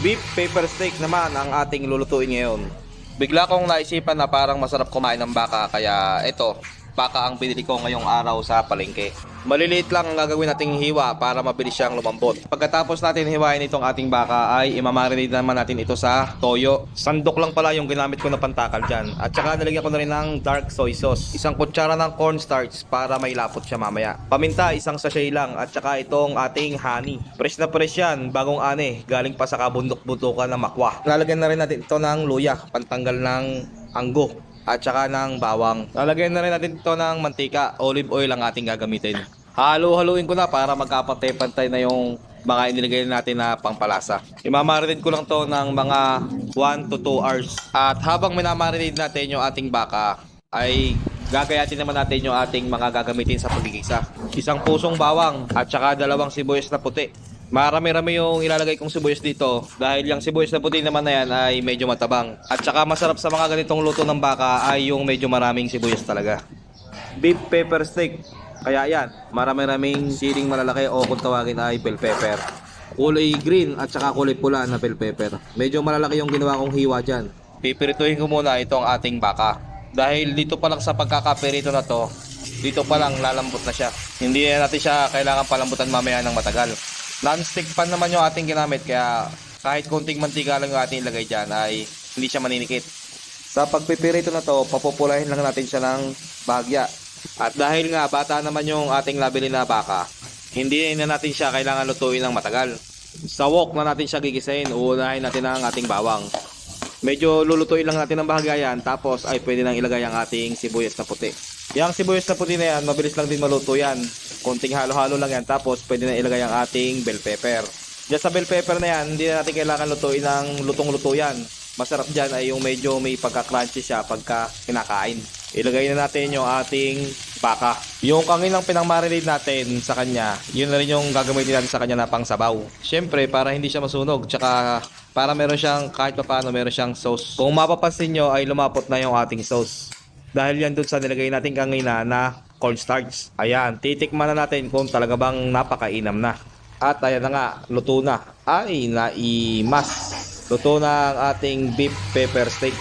Beef pepper steak naman ang ating lulutuin ngayon. Bigla kong naisipan na parang masarap kumain ng baka, kaya ito, baka ang binili ko ngayong araw sa palengke. Maliliit lang ang gagawin nating hiwa para mabilis siyang lumambot. Pagkatapos natin hiwain itong ating baka ay imamarinate naman natin ito sa toyo. Sandok lang pala yung ginamit ko na pantakal dyan. At saka nilagyan ko na rin ng dark soy sauce. Isang kutsara ng cornstarch para may lapot siya mamaya. Paminta, isang sachet lang. At saka itong ating honey. Fresh na fresh yan, bagong ane. Galing pa sa kabundok-bundukan ng makwa. Lalagyan na rin natin ito ng luya, pantanggal ng anggo. At saka ng bawang. Lalagyan na rin natin ito ng mantika, olive oil ang ating gagamitin. Halo-haluin ko na para magkapantay-pantay na yung mga inilagay natin na pangpalasa. Imamarinate ko lang to ng mga 1 to 2 hours. At habang minamarinate natin yung ating baka, ay gagayatin naman natin yung ating mga gagamitin sa pagigisa. Isang pusong bawang at saka 2 sibuyas na puti. Marami-rami yung ilalagay kong sibuyas dito dahil yung sibuyas na puti naman na yan ay medyo matabang. At saka masarap sa mga ganitong luto ng baka ay yung medyo maraming sibuyas talaga. Beef pepper steak. Kaya yan, marami-raming siling malalaki o kung tawagin ay bell pepper. Kulay green at saka kulay pula na bell pepper. Medyo malalaki yung ginawa kong hiwa dyan. Pipirituhin ko muna itong ating baka. Dahil dito pa lang sa pagkakapirito na to, dito pa lang lalambot na siya. Hindi na natin siya kailangan palambutan mamaya ng matagal. Non-stick pan naman yung ating ginamit, kaya kahit konting mantika lang yung ating ilagay dyan ay hindi siya maninikit. Sa pagpipirito na to, papupulahin lang natin siya ng bahagya. At dahil nga bata naman yung ating nabili na baka, hindi na natin siya kailangan lutuin ng matagal. Sa wok na natin siya gigisahin, uunahin natin ang ating bawang. Medyo lulutuin lang natin ng bahagya yan, tapos ay pwede nang ilagay ang ating sibuyas na puti. Yang sibuyas na puti na yan, mabilis lang din maluto yan. Konting halo-halo lang yan, tapos pwede na ilagay ang ating bell pepper. Diyan sa bell pepper na yan, hindi na natin kailangan lutuin ng lutong-luto yan. Masarap dyan ay yung medyo may pagka-crunchy siya pagka kinakain. Ilagay na natin yung ating baka. Yung kanginang pinang-marinate natin sa kanya, yun na rin yung gagamitin natin sa kanya na pang sabaw. Siyempre, para hindi siya masunog, tsaka para meron siyang kahit pa paano meron siyang sauce. Kung mapapansin nyo ay lumapot na yung ating sauce. Dahil yan dun sa nilagay natin kangina na cornstarch. Ayan, titikman na natin kung talaga bang napakainam na. At ayan na nga, luto na. Ay, naimas. Luto na ang ating beef pepper steak.